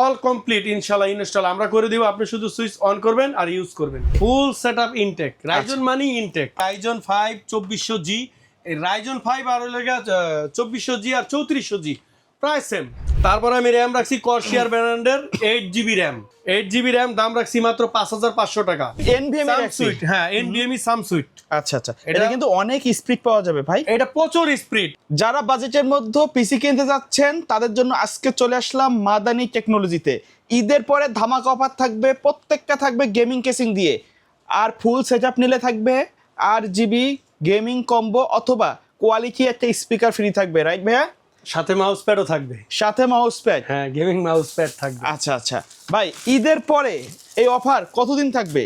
All complete ইনশাআল্লাহ install আমরা করে দিব। আপনি শুধু সুইচ অন করবেন আর ইউজ করবেন। ফুল সেটআপ ইনটেক রাইজন মানি ইনটেক রাইজন 5 2400G, এই রাইজন 5 আর হলো 2400G আর 3400G প্রায় সেম। তারপর আমি র্যাম রাখছি কর্সিয়ার ব্র্যান্ডের 8GB র্যাম। 8GB র্যাম দাম রাখছি মাত্র 5500 টাকা। এনভিএমই রাখছি। হ্যাঁ এনভিএমই সামসুইট। আচ্ছা আচ্ছা, এটা কিন্তু অনেক স্পিড পাওয়া যাবে ভাই, এটা প্রচুর স্পিড। যারা বাজেটের মধ্যে পিসি কিনতে যাচ্ছেন তাদের জন্য আজকে চলে আসলাম মাদানি টেকনোলজিতে। ঈদের পরে ধামাকা অফার থাকবে, প্রত্যেকটা থাকবে গেমিং কেসিং দিয়ে, আর ফুল সেটআপ নিলে থাকবে 8GB গেমিং কম্বো অথবা কোয়ালিটি একটা স্পিকার ফ্রি থাকবে, রাইট ভাইয়া? সাথে মাউস প্যাডও থাকবে। সাথে মাউস প্যাড? হ্যাঁ গেমিং মাউস প্যাড থাকবে। আচ্ছা আচ্ছা ভাই, ঈদের পরে এই অফার কতদিন থাকবে?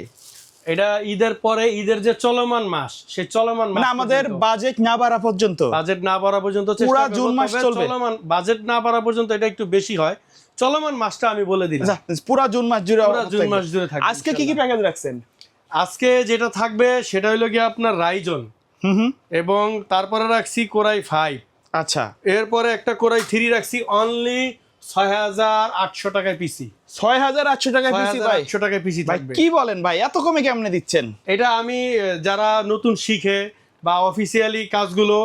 এটা ঈদের পরে, ঈদের যে চলমান মাস, সেই চলমান মাস মানে আমাদের বাজেট না বাড়া পর্যন্ত, বাজেট না বাড়া পর্যন্ত পুরো জুন মাস চলবে। চলমান বাজেট না বাড়া পর্যন্ত এটা একটু বেশি হয়, চলমান মাসটা আমি বলে দিলাম। পুরো জুন মাস জুড়ে, পুরো জুন মাস জুড়ে থাকবে। আজকে কি কি প্যাকেজ রাখছেন? আজকে যেটা থাকবে সেটা হলো গিয়ে আপনার রাইজন, এবং তারপরে রাখছি কোরাই 5। আচ্ছা, এরপরে একটা কোরাই 3 রাখছি অনলি 6800 টাকায় পিসি। 6800 টাকায় পিসি ভাই? 6800 টাকায় পিসি থাকবে। কি বলেন ভাই, এত কমে কেমনে দিচ্ছেন? এটা আমি যারা নতুন শিখে বা অফিসিয়ালি কাজগুলো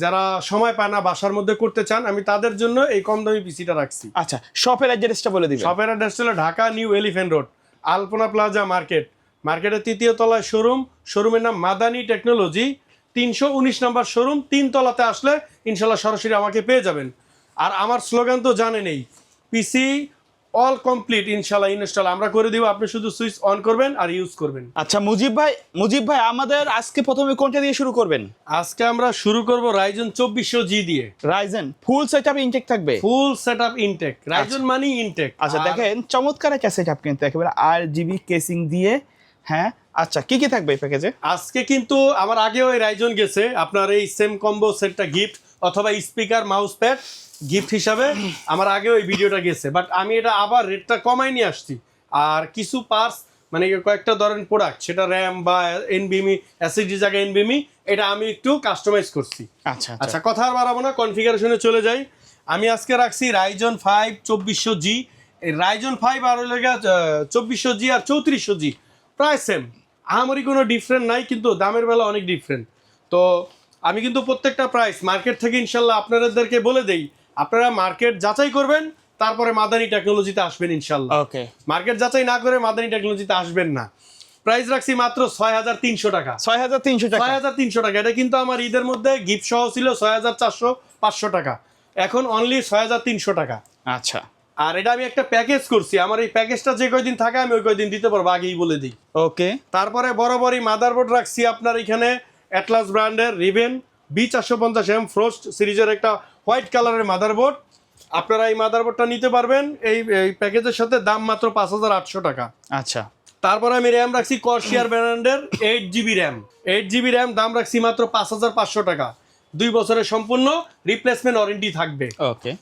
যারা সময় পায় না বাসার মধ্যে করতে চান, আমি তাদের জন্য এই কম দামি পিসিটা রাখছি। আচ্ছা, শপের অ্যাড্রেসটা বলে দিবেন। শপের অ্যাড্রেস হলো Dhaka new elephant road, Alpana plaza market. মার্কেটের 3য় তলায় শোরুম, শোরুমের নাম মাদানি টেকনোলজি। 319 নম্বর শোরুম, 3 তলাতে আসলে ইনশাল্লাহ সরাসরি আমাকে পেয়ে যাবেন। আর আমার স্লোগান তো জানেনই, পিসি অল কমপ্লিট ইনশাল্লাহ ইনস্টল আমরা করে দিব। আপনি শুধু সুইচ অন করবেন আর ইউজ করবেন। আচ্ছা মুজিব ভাই আমাদের আজকে প্রথমে কোনটা দিয়ে শুরু করবেন? আজকে আমরা শুরু করব রাইজন 2400G দিয়ে। রাইজন ফুল সেটআপ ইনটেক থাকবে? ফুল সেটআপ ইনটেক, রাইজন মানি ইনটেক। আচ্ছা দেখেন, চমৎকার একটা সেটআপ কিন্তু একেবারে 8GB কেসিং দিয়ে। হ্যাঁ আচ্ছা, কি কি থাকবে এই প্যাকেজে? আজকে কিন্তু আমার আগেও এই রাইজন গেছে, আপনার এই সেম কম্বো সেটটা গিফট অথবা স্পিকার মাউস প্যাড গিফট হিসাবে আমার আগেও এই ভিডিওটা গেছে, বাট আমি এটা আবার রেটটা কমাই নিয়ে আসছি। আর কিছু পার্টস মানে কয়েকটা ধরেন প্রোডাক্ট, সেটা র্যাম বা এনবিএমই এসএসডি জায়গায় এনবিএমই, এটা আমি একটু কাস্টমাইজ করছি। আচ্ছা আচ্ছা কথা আর বাড়াবো না, কনফিগারেশনে চলে যাই। আমি আজকে রাখছি রাইজন 5 2400G। এই রাইজন 5 আর হলো 2400G আর 3400G প্রায় সেম, আমারই কোনো ডিফারেন্ট নাই, কিন্তু দামের বেলা অনেক ডিফারেন্ট। তো আমি কিন্তু প্রত্যেকটা প্রাইস মার্কেট থেকে ইনশাল্লাহ আপনাদেরকে বলে দেই, আপনারা মার্কেট যাচাই করবেন, তারপরে মাদানি টেকনোলজিতে আসবেন ইনশাল্লাহ। ওকে, মার্কেট যাচাই না করে মাদানি টেকনোলজিতে আসবেন না। প্রাইস রাখছি মাত্র 6300 টাকা। 6300 টাকা? 6300 টাকা। এটা কিন্তু আমার ঈদের মধ্যে গিফট সহ ছিল 6400 500 টাকা, এখন অনলি 6300 টাকা। আচ্ছা, আর এটা আমি একটা প্যাকেজ করছি, আমার এই প্যাকেজটা যে কয়দিন থাকে আমি ওই কয়দিন দিতে পারবো, আগেই বলে দিই। ওকে, তারপরে বরাবরই মাদারবোর্ড রাখছি আপনার এখানে অ্যাটলাস ব্র্যান্ডের রিভেন B450M ফ্রস্ট সিরিজের একটা হোয়াইট কালারের মাদারবোর্ড। আপনারা এই মাদারবোর্ডটা নিতে পারবেন এই প্যাকেজের সাথে, দাম মাত্র 5800 টাকা। আচ্ছা, তারপরে আমি র্যাম রাখছি কর্সিয়ার ব্র্যান্ডের 8GB র্যাম। 8GB র্যাম দাম রাখছি মাত্র 5500 টাকা। 2 বছরের সম্পূর্ণ রিপ্লেসমেন্ট ওয়ারেন্টি থাকবে। ওকে,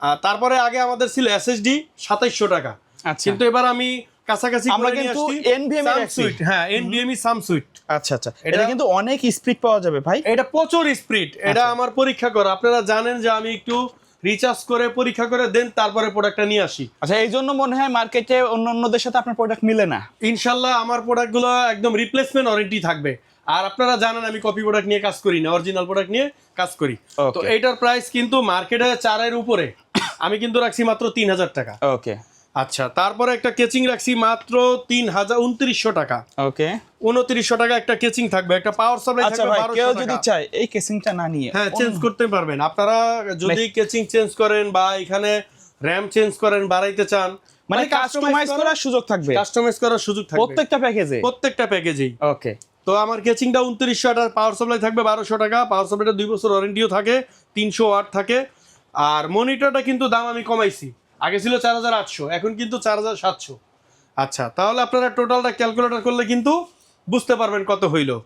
আর তারপরে আগে আমাদের ছিল এসএসডি 2700 টাকা, আচ্ছা, কিন্তু এবার আমি কাছাকাছি আমরা করে নিয়ে কিন্তু আসছি NVMe রাখছি। হ্যাঁ এনভিএমই সামসুইট। আচ্ছা আচ্ছা, এটা কিন্তু অনেক স্পিড পাওয়া যাবে ভাই। এটা প্রচুর স্পিড, এটা আচ্ছা। আমার পরীক্ষা করা। আপনারা জানেন যে আমি একটু রিচার্জ করে পরীক্ষা করে দেন তারপরে প্রোডাক্টটা নিয়ে আসি। আচ্ছা, এই জন্য মনে হয় মার্কেটে অন্যদের সাথে আপনার প্রোডাক্ট মিলে না। ইনশাল্লাহ আমার প্রোডাক্টগুলো একদম রিপ্লেসমেন্ট ওয়ারেন্টি থাকবে। আর আপনারা জানেন আমি কপি প্রোডাক্ট নিয়ে কাজ করি না, অরিজিনাল প্রোডাক্ট নিয়ে কাজ করি। তো এইটার প্রাইস কিন্তু মার্কেটে 4 এর উপরে, আমি কিন্তু রাখছি মাত্র 3000 টাকা। ওকে, আচ্ছা তারপরে একটা কেচিং রাখছি মাত্র 2900 টাকা। ওকে, 2900 টাকা একটা কেচিং থাকবে, একটা পাওয়ার সাপ্লাই আচ্ছা থাকবে ভাই, 1200 কেউ টাকা। যদি চায় এই কেসিংটা না নিয়ে, হ্যাঁ চেঞ্জ করতে পারবেন আপনারা, যদি কেচিং চেঞ্জ করেন বা এখানে র্যাম চেঞ্জ করেন, বাড়াইতে চান, মানে কাস্টমাইজ করার সুযোগ থাকবে, কাস্টমাইজ করার সুযোগ থাকবে প্রত্যেকটা প্যাকেজেই। ওকে, তো আমার কেচিংটা 2900 টাকা, পাওয়ার সাপ্লাই থাকবে 1200 টাকা। পাওয়ার সাপ্লাইটা 2 বছর ওয়ারেন্টিও থাকে, 300 ওয়াট থাকে। আর মনিটরটা কিন্তু দাম আমি কমাইছি, আগে ছিল 4800, এখন কিন্তু 4700। আচ্ছা তাহলে আপনারা টোটালটা ক্যালকুলেটর করলে কিন্তু বুঝতে পারবেন কত হইলো।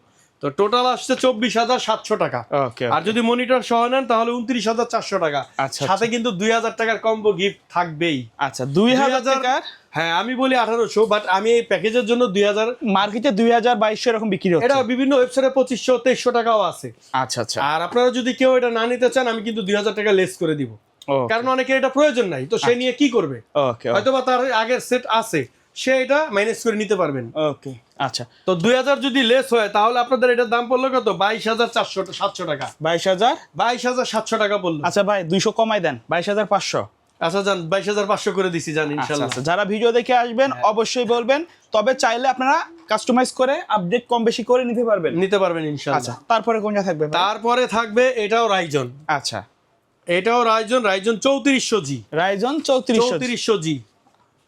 তো টোটাল আসছে 24700 টাকা। ওকে, আর যদি মনিটর সহ নেন তাহলে 29400 টাকা। আচ্ছা, সাথে কিন্তু 2000 টাকার কম্বো গিফট থাকবেই। আচ্ছা 2000 টাকা? হ্যাঁ আমি বলি 1800, বাট আমি এই প্যাকেজের জন্য 2000, মার্কেটে 2200 এরকম বিক্রি হচ্ছে। এটা বিভিন্ন ওয়েবসাইটে 2500 2300 টাকাও আছে। আচ্ছা আচ্ছা, আর আপনারা যদি কেউ এটা না নিতে চান আমি কিন্তু 2000 টাকা লেস করে দিব। Okay. কারণ অনেকের এটা প্রয়োজন নাই, তো সে নিয়ে কি করবে, ওকে হয়তোবা তার আগের সেট আছে, সে এটা ম্যানেজ করে নিতে পারবেন। ওকে আচ্ছা, তো 2000 যদি লেস হয় তাহলে আপনাদের এটার দাম পড়লো কত, 22,700 টাকা, 22,000। 22,700 টাকা পড়লো। আচ্ছা ভাই 200 কমাই দেন, 22,500। আচ্ছা যান, 22,500 করে দিছি জান আচ্ছা ইনশাল্লাহ। আচ্ছা, যারা ভিডিও দেখে আসবেন অবশ্যই বলবেন, তবে চাইলে আপনারা কাস্টমাইজ করে আপডেট কম বেশি করে নিতে পারবেন। নিতে পারবেন ইনশাল্লাহ। আচ্ছা, তারপরে কোনটা থাকবে ভাই? তারপরে থাকবে এটাও রাইজন, আচ্ছা, এটাও রাইজন 3400G, রাইজন 3400। 3400G।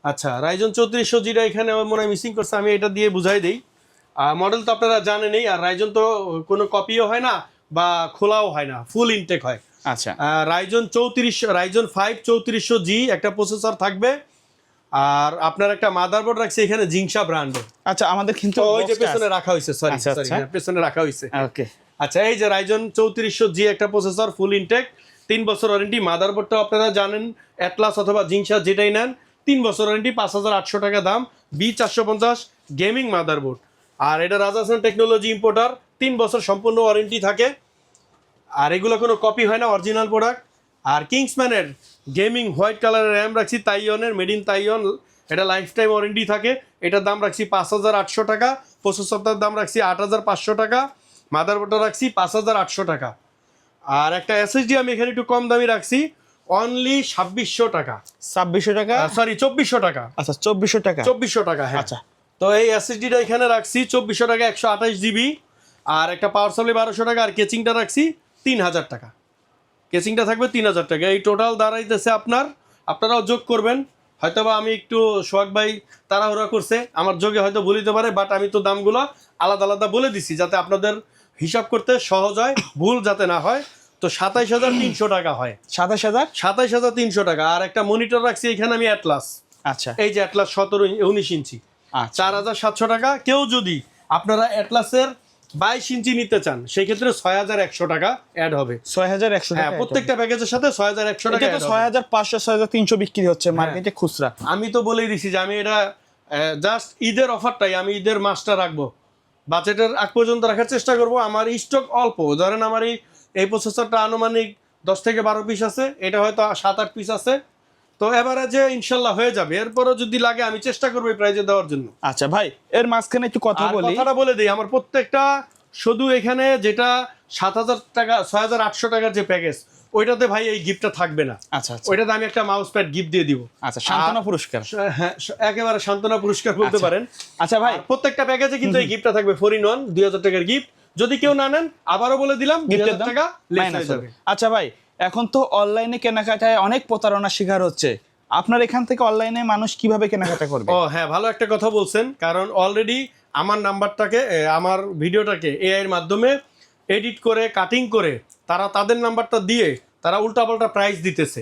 আচ্ছা রাইজন 3400Gটা এখানে আমার মনে হয় মিসিং করছে, আমি এটা দিয়ে বুঝাই দেই। মডেল তো আপনারা জানেনই, আর রাইজন তো কোনো কপিও হয় না বা খোলাও হয় না, ফুল ইনটেক হয়। আচ্ছা, রাইজন 5 3400G একটা প্রসেসর থাকবে, আর আপনার একটা মাদারবোর্ড রাখছে এখানে জিংসা ব্র্যান্ডের। আচ্ছা আমাদের কিন্তু ওই যে পেছনে রাখা হয়েছে, সরি আচ্ছা, সরি, আচ্ছা। পেছনে রাখা হয়েছে। ওকে আচ্ছা এই যে রাইজন 3400G একটা প্রসেসর, ফুল ইনটেক, 3 বছর ওয়ারেন্টি। মাদারবোর্ডটা আপনারা জানেন, অ্যাটলাস অথবা জিংসা যেটাই নেন 3 বছর ওয়ারেন্টি, 5,800 টাকা দাম। B450 গেমিং মাদারবোর্ড, আর এটা রাজাসন টেকনোলজি ইম্পোর্টার, 3 বছর সম্পূর্ণ ওয়ারেন্টি থাকে, আর এগুলো কোনো কপি হয় না, অরিজিনাল প্রোডাক্ট। আর কিংসম্যানের গেমিং হোয়াইট কালারের র্যাম রাখছি, তাইওয়ানের, মেড ইন তাইওয়ান, এটা লাইফ টাইম ওয়ারেন্টি থাকে। এটার দাম রাখছি 5,800 টাকা, প্রসেসরটার দাম রাখছি 8,500 টাকা, মাদারবোর্ডটা রাখছি 5,800 টাকা। আর একটা এসএসডি আমি এখানে একটু কম দামি রাখছি, অনলি 2,600 টাকা, 2600 টাকা, সরি 2,400 টাকা, আচ্ছা 2400 টাকা। 2,400 টাকা, হ্যাঁ। আচ্ছা, তো এই এসএসডিটা এখানে রাখছি 2,400 টাকা, 128 GB, আর একটা পাওয়ার সাপ্লাই 1,200 টাকা, আর কেচিংটা রাখছি 3,000 টাকা। কেচিংটা থাকবে 3,000 টাকা। এই টোটাল দাঁড়াইতেছে আপনারাও যোগ করবেন। হয়তোবা আমি একটু সোহাগ ভাই তাড়াহুড়া করছে, আমার যোগে হয়তো ভুলিতে পারে, বাট আমি তো দামগুলো আলাদা আলাদা বলে দিছি যাতে আপনাদের হিসাব করতে সহজ হয়, ভুল যাতে না হয়। তো 27,300 টাকা হয়, 27,000। 27,300 টাকা। আর একটা মনিটর রাখছি এখানে আমি অ্যাটলাস, আচ্ছা এই যে অ্যাটলাস 17-19 ইঞ্চি, আচ্ছা 4,700 টাকা। কেউ যদি আপনারা অ্যাটলাসের 22 ইঞ্চি নিতে চান সেই ক্ষেত্রে 6,100 টাকা অ্যাড হবে। 6,100 হ্যাঁ, টাকা। প্রত্যেকটা প্যাকেজের সাথে 6,100 টাকা এটা তো add হবে। 6,500 6,300 বিক্রি হচ্ছে মার্কেটে খুচরা। আমি তো বলেই দিছি যে আমি এটা জাস্ট ঈদের অফারটাই, আমি ঈদের মাসটা রাখবো, বাজেটের আগ পর্যন্ত রাখার চেষ্টা করব। আমার স্টক অল্প, ধরেন আমার এই প্রসেসরটা আনুমানিক 10 থেকে 12 পিস আছে, এটা হয়তো 7-8 পিস আছে, তো এভারেজে ইনশাল্লাহ হয়ে যাবে। এরপরও যদি লাগে আমি চেষ্টা করবো এই প্রাইজে দেওয়ার জন্য। আচ্ছা ভাই, এর মাঝখানে একটু কথা আর বলি। কথাটা বলে দিই, আমার প্রত্যেকটা শুধু এখানে যেটা 7,000 টাকা 6,800 টাকার যে প্যাকেজ, ওইটাতে ভাই এই গিফটটা থাকবে না। আচ্ছা আচ্ছা ওইটাতে আমি একটা মাউস প্যাড গিফট দিয়ে দিব। আচ্ছা, সান্ত্বনা পুরস্কার। হ্যাঁ, একেবারে সান্ত্বনা পুরস্কার বলতে আচ্ছা। পারেন। আচ্ছা ভাই, আর প্রত্যেকটা প্যাকেজে কিন্তু এই গিফটটা থাকবে 4-in-1 2,000 টাকার গিফট। যদি কেউ না নেন আবারও বলে দিলাম, গিফটের 2,000 টাকা লেস মাইনাস হয়ে যাবে। আচ্ছা ভাই, এখন তো অনলাইনে কেনাকাটায় অনেক প্রতারণার শিকার হচ্ছে, আপনার এখান থেকে অনলাইনে মানুষ কিভাবে কেনাকাটা করবে? ও হ্যাঁ, ভালো একটা কথা বলছেন, কারণ অলরেডি আমার নাম্বারটাকে আমার ভিডিওটাকে এআই এর মাধ্যমে এডিট করে কাটিং করে তারা তাদের নাম্বারটা দিয়ে তারা উল্টাপাল্টা প্রাইস দিতেছে।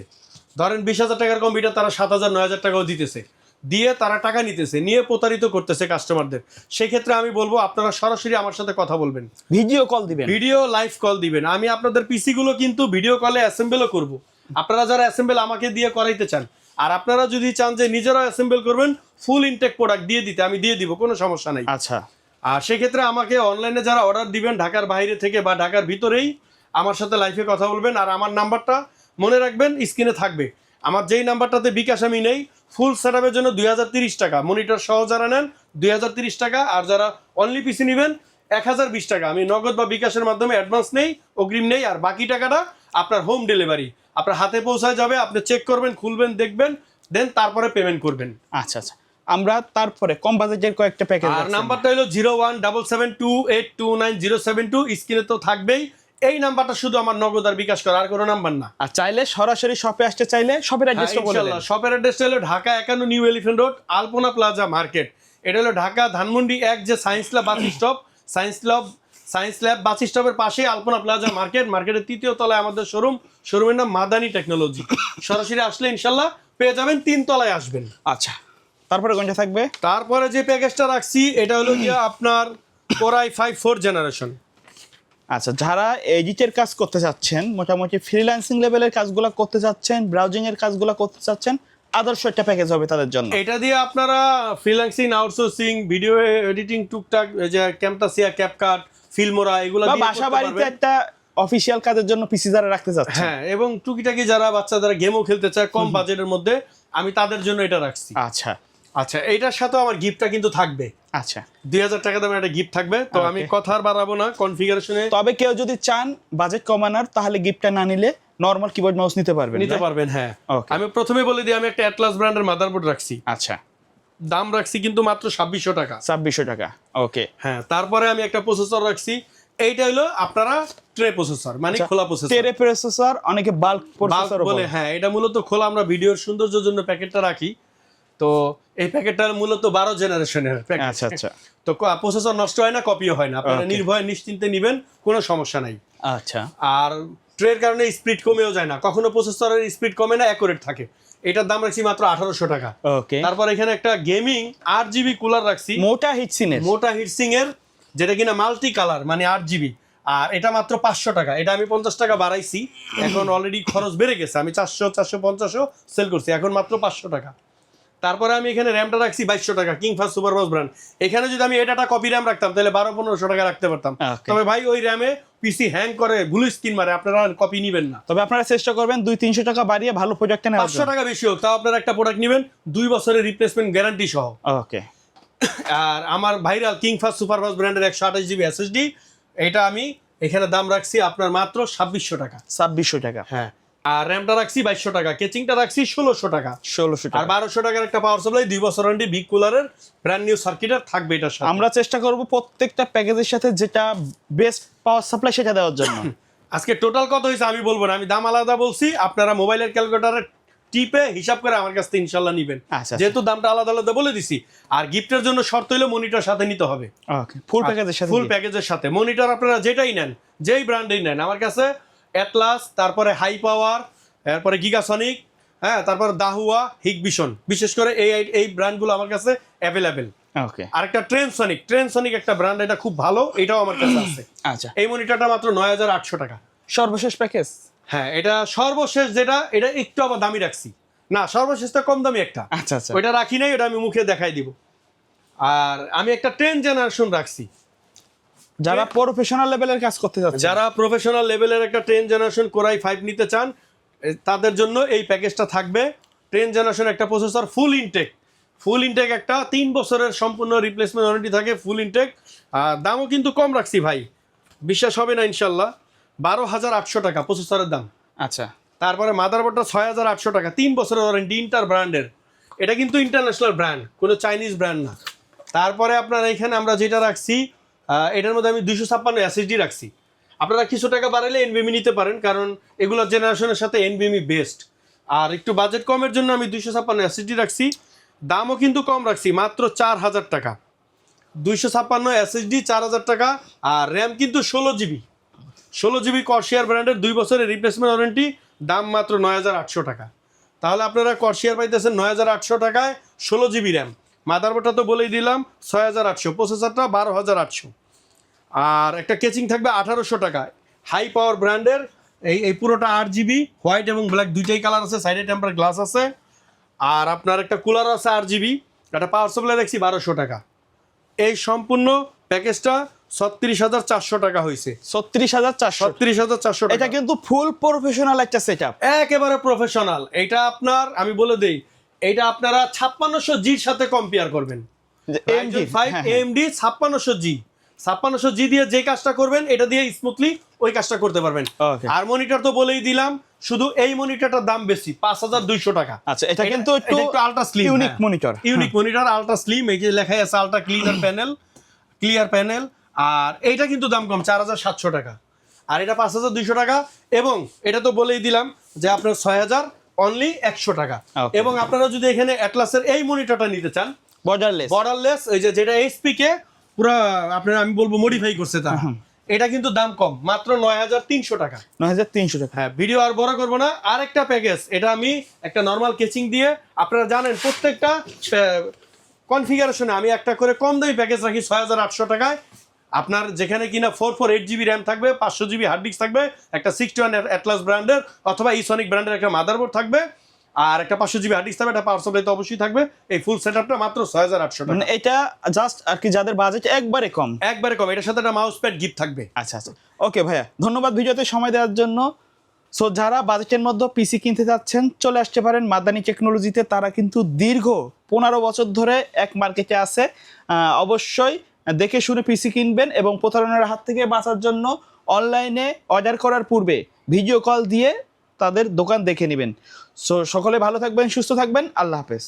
ধরেন 20,000 টাকার কম্পিউটার তারা 7,000 9,000 টাকাও দিতেছে, দিয়ে তারা টাকা নিতেছে, নিয়ে প্রতারিত করতেছে কাস্টমারদের। সেক্ষেত্রে আমি বলবো আপনারা সরাসরি আমার সাথে কথা বলবেন, ভিডিও কল দিবেন, ভিডিও লাইভ কল দিবেন। আমি আপনাদের পিসি গুলো কিন্তু ভিডিও কলে অ্যাসেম্বলও করব। আপনারা যারা অ্যাসেম্বল আমাকে দিয়ে করাইতে চান, আর আপনারা যদি চান যে নিজেরাও অ্যাসেম্বল করবেন, ফুল ইনটেক প্রোডাক্ট দিয়ে দিতে, আমি দিয়ে দিব, কোনো সমস্যা নাই। আচ্ছা আর সেক্ষেত্রে আমাকে অনলাইনে যারা অর্ডার দিবেন ঢাকার বাইরে থেকে বা ঢাকার ভিতরেই আমার সাথে লাইভে কথা বলবেন। আর আমার নাম্বারটা মনে রাখবেন, স্ক্রিনে থাকবে। আমার যেই নাম্বারটাতে বিকাশ আমি নেই, ফুল সেটআপের জন্য 2,030 টাকা, মনিটর সহ যারা নেন 2,030 টাকা, আর যারা অনলি পিসি নেবেন 1,020 টাকা। আমি নগদ বা বিকাশের মাধ্যমে অ্যাডভান্স নেই, অগ্রিম নেই, আর বাকি টাকাটা আপনার হোম ডেলিভারি আপনার হাতে পৌঁছায় যাবে। আপনি চেক করবেন, খুলবেন, দেখবেন, দেন তারপরে পেমেন্ট করবেন। আচ্ছা আচ্ছা, আমরা তারপরে কম বাজেটের কয়েকটা প্যাকেজ, আর নাম্বারটা হলো 0177282907 স্ক্রিনে তো থাকবেই। এই নাম্বারটা শুধু আমার নগদ আর বিকাশ করা, আর কোনো নাম্বার না। আর চাইলে সরাসরি শপে আসতে চাইলে শপের অ্যাড্রেসটা বলে দেন। শপের অ্যাড্রেসটা হলো Dhaka 51 new elephant road, Alpana plaza market. এটা হলো ঢাকা ধানমন্ডি 1 যে science lab bus stop, science lab bus স্টপের পাশে আলপনা প্লাজা মার্কেট। মার্কেটের 3য় তলায় আমাদের শোরুমের নাম মাদানি টেকনোলজি। সরাসরি আসলে ইনশাল্লাহ পেয়ে যাবেন, 3 তলায় আসবেন। আচ্ছা, তারপরে কোনটা থাকবে? তারপরে যে প্যাকেজটা রাখছি এটা হলো গিয়ে আপনার Core i5 4th জেনারেশন। আচ্ছা, যারা এডিটের কাজ করতে চাচ্ছেন, মোটামুটি ফ্রিল্যান্সিং লেভেলের কাজগুলো করতে চাচ্ছেন, ব্রাউজিং এর কাজগুলো করতে চাচ্ছেন, আদর্শ একটা প্যাকেজ হবে তাদের জন্য। এটা দিয়ে আপনারা ফ্রিল্যান্সিং, আউটসোর্সিং, ভিডিও এডিটিং, টুকটাক যে ক্যামটাসিয়া, ক্যাপকাট, ফিল্মোরা, এগুলো বা দিয়ে বাসা করতে বাড়িতে পারবেন। একটা অফিসিয়াল কাজের জন্য পিসি যারা রাখতে চাচ্ছে। হ্যাঁ, এবং টুকিটাকি যারা বাচ্চারা গেমও খেলতে চায় কম বাজেটের মধ্যে, আমি তাদের জন্য এটা রাখছি। আচ্ছা আচ্ছা, এইটার সাথেও আমার গিফটটা কিন্তু থাকবে। আচ্ছা, 2000 টাকা দামের একটা গিফট থাকবে। তো আমি কথা আর বাড়াবো না কনফিগারেশনে। তবে কেউ যদি চান বাজেট কমানোর, তাহলে গিফটটা না নিলে নরমাল কিবোর্ড মাউস নিতে পারবেন। হ্যাঁ। Okay. আমি প্রথমে বলে দিই, আমি একটা অ্যাটলাস ব্র্যান্ডের মাদারবোর্ড রাখছি। আচ্ছা, দাম রাখছি কিন্তু মাত্র 2600 টাকা। 2600 টাকা। ওকে। হ্যাঁ, তারপরে আমি একটা প্রসেসর রাখছি। এইটা হলো আপনারা ট্রে প্রসেসর, মানে খোলা প্রসেসর। টেরে প্রসেসর, অনেকে বাল্ক প্রসেসর বলে। হ্যাঁ, এটা মূলত খোলা, আমরা ভিডিওর সৌন্দর্যের জন্য প্যাকেটটা রাখি। তো এই প্যাকেটটা মূলত 12 জেনারেশনের প্যাকেট। আচ্ছা আচ্ছা। তো প্রসেসর নষ্ট হয় না, কপিও হয় না, আপনারা নির্ভয়ে নিশ্চিন্তে নেবেন, কোনো সমস্যা নাই। আচ্ছা। আর ট্রের কারণে স্পিড কমেও যায় না, কখনো প্রসেসরের স্পিড কমে না, অ্যাকুরেট থাকে। এটার দাম রাখছি মাত্র 1800 টাকা। ওকে। তারপর এখানে একটা গেমিং 8GB কুলার রাখছি, মোটা হিটসিনের, মোটা হিটসিং এর, যেটা কিনা মাল্টি কালার, মানে 8GB। আর এটা মাত্র 500 টাকা। এটা আমি 50 টাকা বাড়াইছি, এখন অলরেডি খরচ বেড়ে গেছে, আমি 400 450 সেল করছি, এখন মাত্র 500 টাকা। তারপরে আমি এখানে র্যামটা রাখছি 2200 টাকা, কিংফাস্ট সুপারবক্স ব্র্যান্ড। এখানে যদি আমি এটা কপি র্যাম রাখতাম তাহলে 1200-1500 টাকা রাখতে পারতাম। তবে ভাই ওই র্যামে পিসি হ্যাং করে, ব্লু স্ক্রিন মারে, আপনারা কপি নেবেন না। তবে আপনারা চেষ্টা করবেন 200-300 টাকা বাড়িয়ে ভালো প্রোডাক্টটা নেওয়ার 500 টাকা বেশি হোক, তাও আপনারা একটা প্রোডাক্ট নেবেন 2 বছরের রিপ্লেসমেন্ট গ্যারান্টি সহ। ওকে। আর আমার ভাইরাল কিংফাস্ট সুপারবক্স ব্র্যান্ডের 128GB SSD, এটা আমি এখানে দাম রাখছি আপনার মাত্র 2600 টাকা। 2600 টাকা। হ্যাঁ। আর র্যামটা রাখছি 2200 টাকা, কেচিংটা রাখছি 1600 টাকা। 1600 আর টাকা। 1200 টাকার একটা পাওয়ার সাপ্লাই, 2 বছর ওয়ারেন্টি, বিগ কুলারের ব্র্যান্ড নিউ সার্কিটের থাকবে এটার সাথে। আমরা চেষ্টা করব প্রত্যেকটা প্যাকেজের সাথে যেটা বেস্ট পাওয়ার সাপ্লাই সেটা দেওয়ার জন্য। আজকে টোটাল কত হয়েছে আমি বলবো না, আমি দাম আলাদা বলছি, আপনারা মোবাইলের ক্যালকুলেটরে টিপে হিসাব করে আমার কাছ থেকে ইনশাল্লাহ নিবেন, আচ্ছা। যেহেতু দামটা আলাদা আলাদা বলে দিছি। আর গিফটের জন্য শর্ত হলো মনিটর সাথে নিতে হবে। ওকে, ফুল প্যাকেজের সাথে। ফুল প্যাকেজের সাথে মনিটর আপনারা যেটাই নেন, যেই ব্র্যান্ডেই নেন, আমার কাছে অ্যাটলাস, তারপরে হাই পাওয়ার, তারপরে গিগাসনিক, হ্যাঁ, তারপর দাহুয়া, হিগবিশন, বিশেষ করে এই ব্র্যান্ডগুলো আমার কাছে অ্যাভেলেবেল। ওকে। আরেকটা ট্রেনসনিক একটা ব্র্যান্ড, এটা খুব ভালো, এটাও আমার কাছে আছে। আচ্ছা। এই মনিটরটা মাত্র 9800 টাকা। সর্বশেষ প্যাকেজ। হ্যাঁ, এটা সর্বশেষ যেটা, এটা একটু আবার দামি রাখছি না, সর্বশেষটা কম দামি একটা। আচ্ছা আচ্ছা। ওইটা রাখি নাই, ওটা আমি মুখে দেখাই দিব। আর আমি একটা 10 জেনারেশন রাখছি, যারা প্রফেশনাল লেভেলের কাজ করতে যাচ্ছে, যারা প্রফেশনাল লেভেলের একটা 10 জেনারেশন কোরাই 5 নিতে চান, তাদের জন্য এই প্যাকেজটা থাকবে। 10 জেনারেশন একটা প্রসেসর, ফুল ইনটেক একটা 3 বছরের সম্পূর্ণ রিপ্লেসমেন্ট ওয়ারেন্টি থাকে, ফুল ইনটেক। আর দামও কিন্তু কম রাখছি ভাই, বিশ্বাস হবে না ইনশাল্লাহ, 12800 টাকা প্রসেসরের দাম। আচ্ছা। তারপরে মাদারবোর্ডটা 6800 টাকা, 3 বছরের ওয়ারেন্টি, ইন্টার ব্র্যান্ডের। এটা কিন্তু ইন্টারন্যাশনাল ব্র্যান্ড, কোনো চাইনিজ ব্র্যান্ড না। তারপরে আপনার এখানে আমরা যেটা রাখছি, এটার মধ্যে আমি 256 SSD রাখছি। আপনারা কিছু টাকা বাড়াইলে এনভিএমই নিতে পারেন, কারণ এগুলো জেনারেশনের সাথে এনভিএমই বেস্ট। আর একটু বাজেট কমের জন্য আমি 256 SSD রাখছি, দামও কিন্তু কম রাখছি, মাত্র 4000 টাকা। 256 SSD 4000 টাকা। আর র্যাম কিন্তু 16GB কর্সিয়ার ব্র্যান্ডের, 2 বছরের রিপ্লেসমেন্ট ওয়ারেন্টি, দাম মাত্র 9800 টাকা। তাহলে আপনারা কর্সিয়ার পাইতেছেন 9800 টাকায় 16GB র্যাম। মাদারবোর্ডটা তো বলেই দিলাম 6800, প্রসেসরটা 12800। আর একটা কেচিং থাকবে 1800 টাকায়, হাই পাওয়ার ব্র্যান্ডের। এই পুরোটা 8GB, হোয়াইট এবং ব্ল্যাক দুইটাই কালার আছে, সাইডে টেম্পার গ্লাস আছে। আর আপনার একটা কুলার আছে 8GB, একটা পাওয়ার সাপ্লাই রাখছি 1200 টাকা। এই সম্পূর্ণ প্যাকেজটা 36400 টাকা হয়েছে। 36400 টাকা। এটা কিন্তু ফুল প্রফেশনাল একটা সেটআপ, একেবারে প্রফেশনাল। এটা আপনার, আমি বলে দেই, এটা আপনারা 5600G'র সাথে কম্পেয়ার করবেন। AMD 5 AMD 5600G দিয়ে যে কাজটা করবেন, এটা দিয়ে স্মুথলি ওই কাজটা করতে পারবেন। আর মনিটর তো বলেই দিলাম, শুধু এই মনিটরটার দাম বেশি, 5200 টাকা। আচ্ছা, এটা কিন্তু একটু ultra slim unique monitor, ultra slim. এই যে লেখাই আছে আলট্রা ক্লিয়ার প্যানেল। আর এইটা কিন্তু দাম কম, 4700 টাকা। আর এটা 5200 টাকা। এবং এটা তো বলেই দিলাম যে আপনার 6000 অনলি 100 টাকা। এবং আপনারা যদি এখানে অ্যাটলাসের এই মনিটরটা নিতে চান, বর্ডারলেস, ওই যে যেটা এইচপি কে পুরো আপনারা, আমি বলবো মডিফাই করছে তা, এটা কিন্তু দাম কম, মাত্র 9300 টাকা। 9300 টাকা। হ্যাঁ, ভিডিও আর বড় করবো না। আরেকটা প্যাকেজ, এটা আমি একটা নর্মাল কেচিং দিয়ে, আপনারা জানেন প্রত্যেকটা কনফিগারেশনে আমি একটা করে কম দামি প্যাকেজ রাখি 6800 টাকায়। আপনার যেখানে কিনা 448GB র্যাম থাকবে, 500GB হার্ড ডিস্ক থাকবে, একটা 61 অ্যাটলাস ব্র্যান্ডের অথবা ইসনিক ব্র্যান্ডের একটা মাদারবোর্ড থাকবে, আর একটা 500 GB হার্ড ডিস্ক থাকবে, একটা পাওয়ার সাপ্লাই তো অবশ্যই থাকবে। এই ফুল সেটআপটা মাত্র 6800 টাকা। মানে এটা জাস্ট আর কি যাদের বাজেট একবারে কম। একবারে কম, এটার সাথে একটা মাউস প্যাড গিফট থাকবে। আচ্ছা আচ্ছা, ওকে ভাইয়া, ধন্যবাদ ভিডিওতে সময় দেওয়ার জন্য। সো যারা বাজেটের মধ্যে পিসি কিনতে যাচ্ছেন চলে আসতে পারেন মাদানি টেকনোলজিতে। তারা কিন্তু দীর্ঘ 15 বছর ধরে এক মার্কেটে আছে। অবশ্যই দেখে শুনে পিসি কিনবেন এবং প্রতারণার হাত থেকে বাঁচার জন্য অনলাইনে অর্ডার করার পূর্বে ভিডিও কল দিয়ে তাদের দোকান দেখে নেবেন। সো সকলে ভালো থাকবেন, সুস্থ থাকবেন, আল্লাহ হাফেজ।